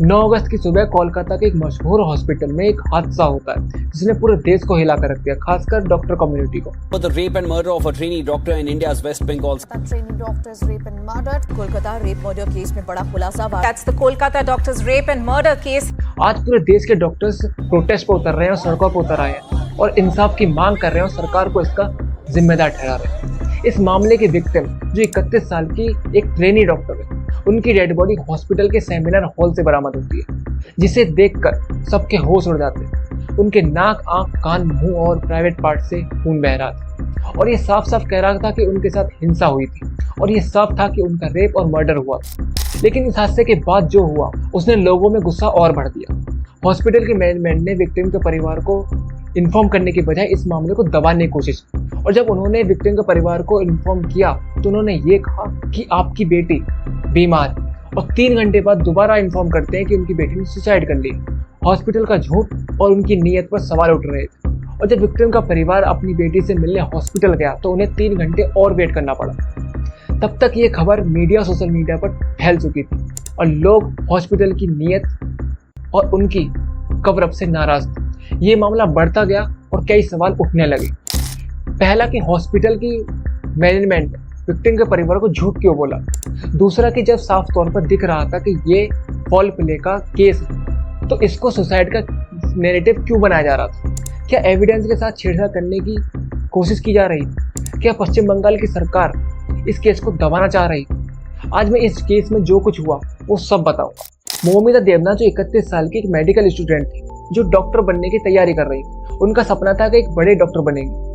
9 अगस्त की सुबह कोलकाता के एक मशहूर हॉस्पिटल में एक हादसा होता है जिसने पूरे देश को हिला कर रख दिया, खासकर डॉक्टर कम्युनिटी को। For the rape and murder of a trainee doctor in India's West Bengal. Trainee doctors rape and murder. Kolkata rape murder case में बड़ा खुलासा हुआ। That's the Kolkata doctors rape and murder case. आज पूरे देश के doctors protest पर उतर रहे हैं और सड़कों पर उतर आए हैं और इंसाफ की मांग कर रहे हैं और सरकार को इसका जिम्मेदार ठहरा रहे हैं। इस मामले की विक्टिम जो 31 साल की एक ट्रेनी डॉक्टर है, उनकी डेड बॉडी हॉस्पिटल के सेमिनार हॉल से बरामद होती है, जिसे देखकर सबके होश उड़ जाते हैं। उनके नाक, आंख, कान, मुंह और प्राइवेट पार्ट से खून बह रहा था और ये साफ साफ कह रहा था कि उनके साथ हिंसा हुई थी और ये साफ था कि उनका रेप और मर्डर हुआ। लेकिन इस हादसे के बाद जो हुआ उसने लोगों में गुस्सा और बढ़ दिया। हॉस्पिटल के मैनेजमेंट ने विक्टिम के परिवार को इन्फॉर्म करने के बजाय इस मामले को दबाने की कोशिश की और जब उन्होंने विक्टिम के परिवार को इन्फॉर्म किया तो उन्होंने ये कहा कि आपकी बेटी बीमार है और 3 घंटे बाद दोबारा इन्फॉर्म करते हैं कि उनकी बेटी ने सुसाइड कर ली। हॉस्पिटल का झूठ और उनकी नीयत पर सवाल उठ रहे थे और जब विक्टिम का परिवार अपनी बेटी से मिलने हॉस्पिटल गया तो उन्हें 3 घंटे और वेट करना पड़ा। तब तक ये खबर मीडिया, सोशल मीडिया पर फैल चुकी थी और लोग हॉस्पिटल की नीयत और उनकी कवर अप से नाराज थे। ये मामला बढ़ता गया और कई सवाल उठने लगे। पहला कि हॉस्पिटल की मैनेजमेंट विक्टिम के परिवार को झूठ क्यों बोला। दूसरा कि जब साफ तौर पर दिख रहा था कि ये फॉल प्ले का केस है तो इसको सुसाइड का नैरेटिव क्यों बनाया जा रहा था। क्या एविडेंस के साथ छेड़छाड़ करने की कोशिश की जा रही थी? क्या पश्चिम बंगाल की सरकार इस केस को दबाना चाह रही थी? आज मैं इस केस में जो कुछ हुआ वो सब बताऊंगा। मोमिता देवनाथ जो 31 साल की एक मेडिकल स्टूडेंट थी जो डॉक्टर बनने की तैयारी कर रही थी। उनका सपना था कि एक बड़े डॉक्टर बनेगी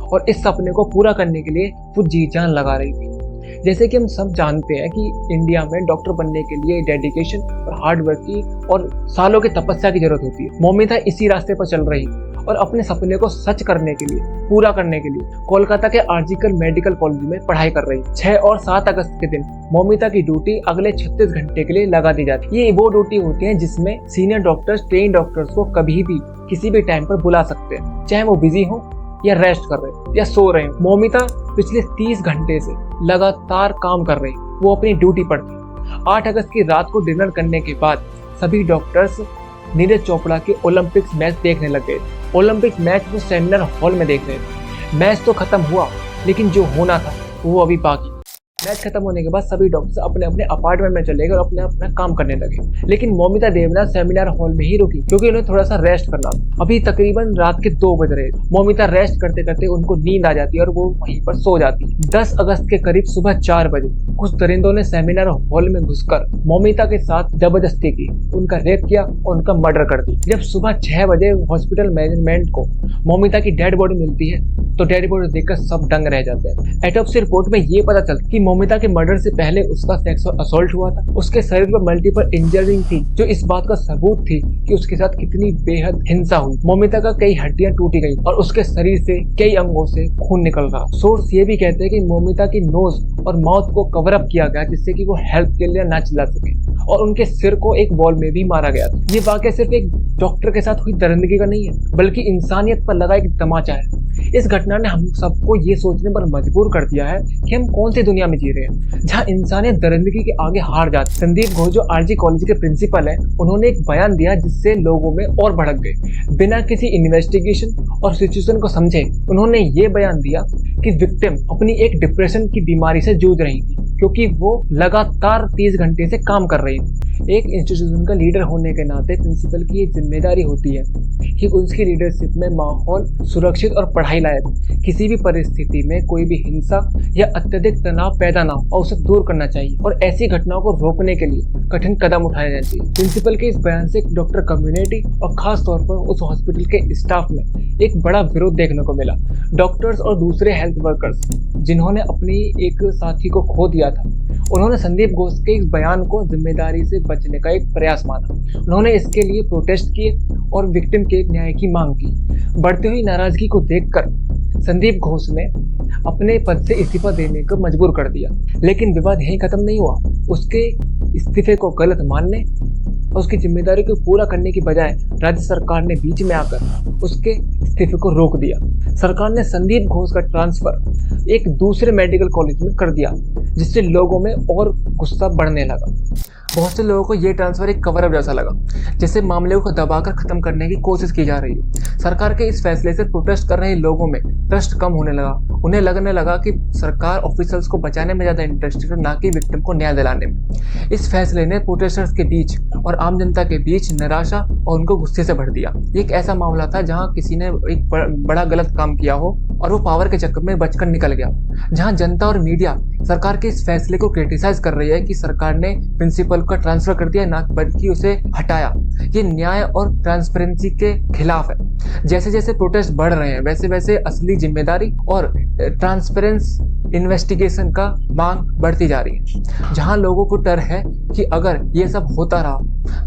और इस सपने को पूरा करने के लिए वो जी जान लगा रही थी। जैसे कि हम सब जानते हैं कि इंडिया में डॉक्टर बनने के लिए डेडिकेशन और हार्ड वर्क की और सालों की तपस्या की जरूरत होती है। मोमिता इसी रास्ते पर चल रही और अपने सपने को सच करने के लिए, पूरा करने के लिए कोलकाता के आरजीकर मेडिकल कॉलेज में पढ़ाई कर रही। 6 और 7 अगस्त के दिन मोमिता की ड्यूटी अगले 36 घंटे के लिए लगा दी जाती है। ये वो ड्यूटी होती है जिसमें सीनियर डॉक्टर्स ट्रेन डॉक्टर्स को कभी भी किसी भी टाइम पर बुला सकते हैं, चाहे वो बिजी हो या रेस्ट कर रहे हो या सो रहे हो। मोमिता पिछले 30 घंटे से लगातार काम कर रही, वो अपनी ड्यूटी पर थी। 8 अगस्त की रात को डिनर करने के बाद सभी डॉक्टर्स नीरज चोपड़ा के ओलंपिक्स मैच देखने लग गए। ओलंपिक्स मैच वो सेमिनार हॉल में देख रहे थे। मैच तो खत्म हुआ लेकिन जो होना था वो अभी बाकी। मैच खत्म होने के बाद सभी डॉक्टर्स अपने अपने अपार्टमेंट में चले गए और अपने अपना काम करने लगे। लेकिन मोमिता देवनाथ सेमिनार हॉल में ही रुकी क्योंकि उन्हें थोड़ा सा रेस्ट करना था। अभी तकरीबन रात के 2 बज रहे। मोमिता रेस्ट करते करते उनको नींद आ जाती है और वो वहीं पर सो जाती है। 10 अगस्त के करीब सुबह 4 बजे कुछ दरिंदों ने सेमिनार हॉल में घुसकर मोमिता के साथ जबरदस्ती की, उनका रेप किया और उनका मर्डर कर दी। जब सुबह 6 बजे हॉस्पिटल मैनेजमेंट को मोमिता की डेड बॉडी मिलती है तो डेड बॉडी देखकर सब दंग रह जाते हैं। ऑटोप्सी रिपोर्ट में ये पता चलता कि मोमिता के मर्डर से पहले उसका सेक्सुअल असॉल्ट हुआ था। उसके शरीर पर मल्टीपल इंजरिंग थी जो इस बात का सबूत थी कि उसके साथ कितनी बेहद हिंसा हुई। मोमिता का कई हड्डियां टूटी गई और उसके शरीर से कई अंगों से खून निकल रहा। सोर्स ये भी कहते हैं कि मोमिता की नोज और माउथ को कवर अप किया गया जिससे कि वो हेल्प के लिए ना चिल्ला सके और उनके सिर को एक बॉल में भी मारा गया था। ये वाकया सिर्फ एक डॉक्टर के साथ हुई दरिंदगी का नहीं है बल्कि इंसानियत पर लगा एक तमाचा है। इस घटना ने हम सबको ये सोचने पर मजबूर कर दिया है कि हम कौन सी दुनिया में जी रहे हैं जहाँ इंसानियत दरिंदगी के आगे हार जाती। संदीप घोष जो आरजी कॉलेज के प्रिंसिपल है, उन्होंने एक बयान दिया जिससे लोगों में और भड़क गए। बिना किसी इन्वेस्टिगेशन और सिचुएशन को समझे उन्होंने ये बयान दिया कि विक्टिम अपनी एक डिप्रेशन की बीमारी से जूझ रही थी क्योंकि वो लगातार 30 घंटे से काम कर रही थी। एक इंस्टीट्यूशन का लीडर होने के नाते प्रिंसिपल की एक जिम्मेदारी होती है कि उसकी लीडरशिप में माहौल सुरक्षित और पढ़ाई लायक, किसी भी परिस्थिति में कोई भी हिंसा या अत्यधिक तनाव पैदा ना हो और उसे दूर करना चाहिए और ऐसी घटनाओं को रोकने के लिए कठिन कदम उठाने चाहिए। प्रिंसिपल के इस बयान से डॉक्टर कम्युनिटी और खास तौर पर उस हॉस्पिटल के स्टाफ में एक बड़ा विरोध देखने को मिला। डॉक्टर्स और दूसरे हेल्थ वर्कर्स जिन्होंने अपनी एक साथी को खो दिया था, उन्होंने संदीप घोष के इस बयान को जिम्मेदारी से बचने का एक प्रयास माना। उन्होंने इसके लिए प्रोटेस्ट किए और विक्टिम के न्याय की मांग की। बढ़ती हुई नाराजगी को देखकर संदीप घोष ने अपने पद से इस्तीफा देने को मजबूर कर दिया। लेकिन विवाद यहीं खत्म नहीं हुआ। उसके इस्तीफे को गलत मानने और उसकी जिम्मेदारी को पूरा करने की बजाय राज्य सरकार ने बीच में आकर उसके इस्तीफे को रोक दिया। सरकार ने संदीप घोष का ट्रांसफर एक दूसरे मेडिकल कॉलेज में कर दिया जिससे लोगों में और गुस्सा बढ़ने लगा। बहुत से लोगों को ये ट्रांसफर एक कवर अप जैसा लगा, जैसे मामले को दबाकर खत्म करने की कोशिश की जा रही हो। सरकार के इस फैसले से प्रोटेस्ट कर रहे लोगों में ट्रस्ट कम होने लगा। उन्हें लगने लगा कि सरकार ऑफिसर्स को बचाने में ज्यादा इंटरेस्टेड है, ना कि विक्टिम को न्याय दिलाने में। इस फैसले ने प्रोटेस्टर्स के बीच और आम जनता के बीच निराशा और उनको गुस्से से भर दिया। ये एक ऐसा मामला था जहां किसी ने एक बड़ा गलत काम किया हो और वो पावर के चक्कर में बचकर निकल गया, जहां जनता और मीडिया सरकार के इस फैसले को क्रिटिसाइज कर रही है कि सरकार ने प्रिंसिपल का ट्रांसफर कर दिया, ना बल्कि उसे हटाया। ये न्याय और ट्रांसपेरेंसी के खिलाफ है। जैसे जैसे प्रोटेस्ट बढ़ रहे हैं वैसे वैसे असली जिम्मेदारी और ट्रांसपेरेंस इन्वेस्टिगेशन का मांग बढ़ती जा रही है। जहां लोगों को डर है कि अगर ये सब होता रहा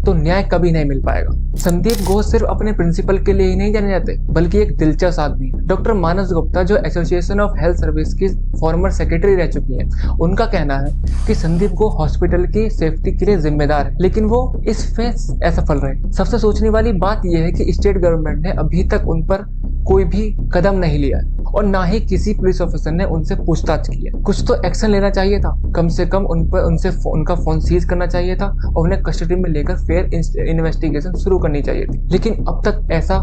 तो न्याय कभी नहीं मिल पाएगा। संदीप घोष सिर्फ अपने प्रिंसिपल के लिए ही नहीं जाने जाते, बल्कि एक दिलचस्प आदमी है। डॉक्टर मानस गुप्ता, जो एसोसिएशन ऑफ हेल्थ सर्विस की फॉर्मर सेक्रेटरी रह चुकी हैं, उनका कहना है कि संदीप को हॉस्पिटल की सेफ्टी के लिए जिम्मेदार है, लेकिन वो इस फेस असफल रहे। सबसे सोचने वाली बात यह है कि स्टेट गवर्नमेंट ने अभी तक उन पर कोई भी कदम नहीं लिया है और ना ही किसी पुलिस ऑफिसर ने उनसे पूछताछ की है। कुछ तो एक्शन लेना चाहिए था, कम से कम उनका फोन सीज करना चाहिए था और उन्हें कस्टडी में लेकर फेयर इन्वेस्टिगेशन शुरू करनी चाहिए थी, लेकिन अब तक ऐसा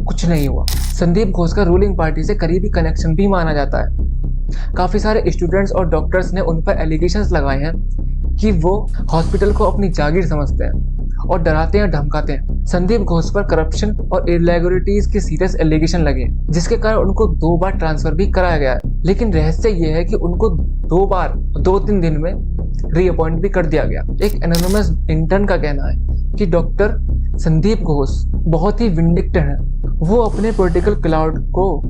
कुछ नहीं हुआ। संदीप घोष का रूलिंग पार्टी से करीबी कनेक्शन भी माना जाता है। काफी सारे स्टूडेंट्स और डॉक्टर्स ने उन पर एलिगेशंस लगाए हैं कि वो हॉस्पिटल को अपनी जागीर समझते हैं और डराते हैं, धमकाते हैं। संदीप घोष पर करप्शन और इरेगुलरिटीज के सीरियस एलिगेशन लगे हैं, जिसके कारण उनको 2 बार ट्रांसफर भी कराया गया है। लेकिन रहस्य ये है कि उनको 2 बार 2-3 दिन में रीअपॉइंट भी कर दिया गया। एक एनोनिमस इंटर्न का कहना है कि डॉक्टर संदीप घोष बहुत ही विंडिक्टिव है। वो अपने पॉलिटिकल क्लाउड को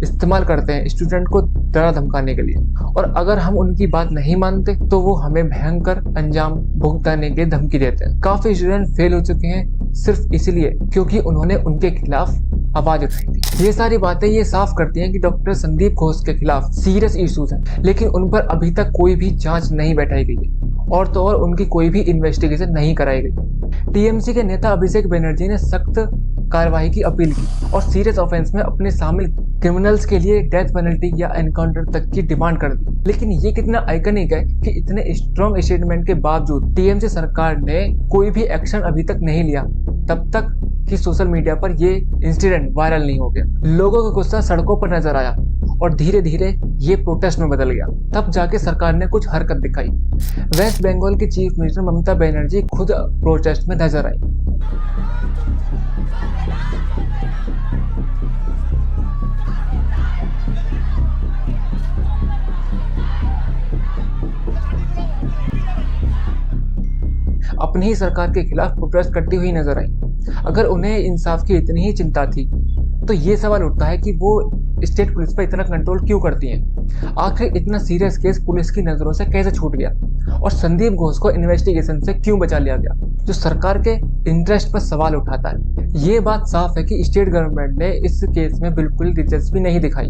इस्तेमाल करते हैं स्टूडेंट को डरा धमकाने के लिए, और अगर हम उनकी बात नहीं मानते तो वो हमें भयंकर अंजाम भुगताने की धमकी देते हैं। काफी स्टूडेंट फेल हो चुके हैं सिर्फ इसलिए क्योंकि उन्होंने उनके खिलाफ आवाज उठाई थी। ये सारी बातें ये साफ करती हैं कि डॉक्टर संदीप घोष के खिलाफ सीरियस इश्यूज हैं, लेकिन उन पर अभी तक कोई भी जांच नहीं बैठाई गई है और तो और उनकी कोई भी इन्वेस्टिगेशन नहीं कराई गई। टीएमसी के नेता अभिषेक बनर्जी ने सख्त कार्रवाई की अपील की और सीरियस ऑफेंस में अपने शामिल क्रिमिनल्स के लिए डेथ पेनल्टी या एनकाउंटर तक की डिमांड कर दी। लेकिन ये कितना आइकनिक है कि इतने स्ट्रॉन्ग स्टेटमेंट के बावजूद टीएमसी सरकार ने कोई भी एक्शन अभी तक नहीं लिया, तब तक कि सोशल मीडिया पर ये इंसिडेंट वायरल नहीं हो गया। लोगों का गुस्सा सड़कों पर नजर आया और धीरे धीरे ये प्रोटेस्ट में बदल गया। तब जाके सरकार ने कुछ हरकत दिखाई। वेस्ट बंगाल की चीफ मिनिस्टर ममता बनर्जी खुद प्रोटेस्ट में नजर आई। अपनी ही सरकार के खिलाफ प्रोटेस्ट करती हुई नजर आई। अगर उन्हें इंसाफ की इतनी ही चिंता थी तो ये सवाल उठता है कि वो स्टेट पुलिस पर इतना कंट्रोल क्यों करती हैं? आखिर इतना सीरियस केस पुलिस की नजरों से कैसे छूट गया और संदीप घोष को इन्वेस्टिगेशन से क्यों बचा लिया गया, जो सरकार के इंटरेस्ट पर सवाल उठाता है। ये बात साफ है कि स्टेट गवर्नमेंट ने इस केस में बिल्कुल दिलचस्पी नहीं दिखाई।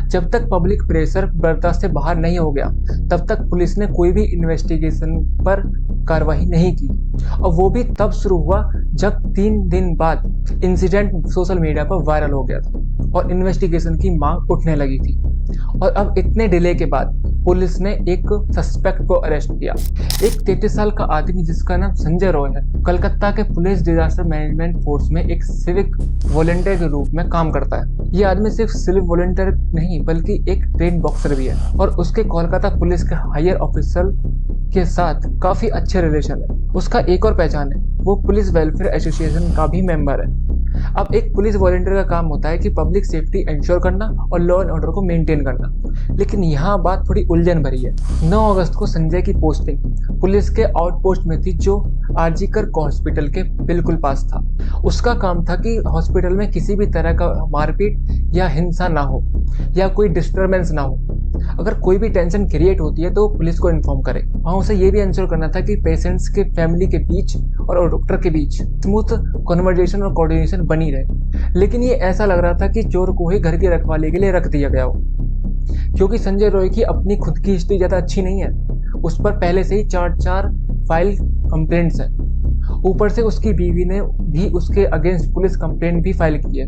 जब तक पब्लिक प्रेशर बर्दाश्त से बाहर नहीं हो गया तब तक पुलिस ने कोई भी इन्वेस्टिगेशन पर कार्रवाई नहीं की, और वो भी तब शुरू हुआ जब 3 दिन बाद इंसिडेंट सोशल मीडिया पर वायरल हो गया था और इन्वेस्टिगेशन की मांग उठने लगी थी। और अब इतने डिले के बाद पुलिस ने एक सस्पेक्ट को अरेस्ट किया। एक 33 साल का आदमी जिसका नाम संजय रॉय है, कलकत्ता के पुलिस डिजास्टर मैनेजमेंट फोर्स में एक सिविक वॉलंटियर के रूप में काम करता है। ये आदमी सिर्फ सिविक वॉलंटियर नहीं बल्कि एक ट्रेन बॉक्सर भी है और उसके कोलकाता पुलिस के हायर ऑफिसर के साथ काफी अच्छे रिलेशन है। उसका एक और पहचान है, वो पुलिस वेलफेयर एसोसिएशन का भी मेंबर है। अब एक पुलिस वॉलंटियर का काम होता है कि पब्लिक सेफ्टी इंश्योर करना और लॉ एंड ऑर्डर को मेंटेन करना, लेकिन यहाँ बात थोड़ी उलझन भरी है। 9 अगस्त को संजय की पोस्टिंग पुलिस के आउटपोस्ट में थी, जो आरजीकर हॉस्पिटल के बिल्कुल पास था। उसका काम था कि हॉस्पिटल में किसी भी तरह का मारपीट या हिंसा ना हो या कोई डिस्टर्बेंस ना हो। अगर कोई भी टेंशन क्रिएट होती है तो पुलिस को इन्फॉर्म करे। वहाँ उसे ये भी इंश्योर करना था कि पेशेंट्स के फैमिली के बीच और डॉक्टर के बीच स्मूथ कन्वर्जेशन और कोऑर्डिनेशन बनी रहे। लेकिन ये ऐसा लग रहा था कि चोर को ही घर की रखवाली के लिए रख दिया गया हो, क्योंकि संजय रॉय की अपनी खुद की हिस्ट्री ज़्यादा अच्छी नहीं है। उस पर पहले से ही 4 फाइल कंप्लेंट्स हैं। ऊपर से उसकी बीवी ने भी उसके अगेंस्ट पुलिस कंप्लेंट भी फाइल की है,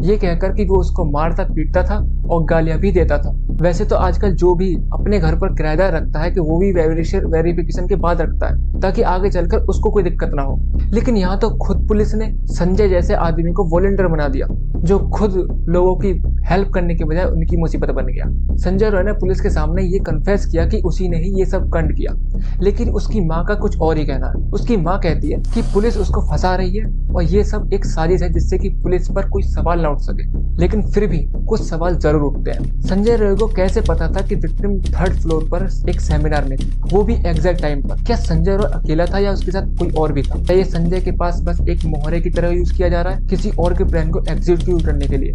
ये कहकर कि वो उसको मारता पीटता था और गालियां भी देता था। वैसे तो आजकल जो भी अपने घर पर किराएदार रखता है कि वो भी वेरिफिकेशन के बाद रखता है ताकि आगे चलकर उसको कोई दिक्कत ना हो, लेकिन यहाँ तो खुद पुलिस ने संजय जैसे आदमी को वॉलंटियर बना दिया जो खुद लोगों की हेल्प करने के बजाय उनकी मुसीबत बन गया। संजय रॉय ने पुलिस के सामने ये कन्फेस किया कि उसी ने ही ये सब कांड किया, लेकिन उसकी माँ का कुछ और ही कहना है। उसकी माँ कहती है कि पुलिस उसको फंसा रही है और ये सब एक साजिश है जिससे कि पुलिस पर कोई सवाल ना उठ सके, लेकिन फिर भी कुछ सवाल जरूर उठते हैं। संजय रॉय को कैसे पता था कि विक्टिम 3rd फ्लोर पर एक सेमिनार में थी, वो भी एग्जैक्ट टाइम पर? क्या संजय रॉय अकेला था या उसके साथ कोई और भी था? क्या ये संजय के पास बस एक मोहरे की तरह यूज किया जा रहा है किसी और के प्लान को एग्जीक्यूट करने के लिए?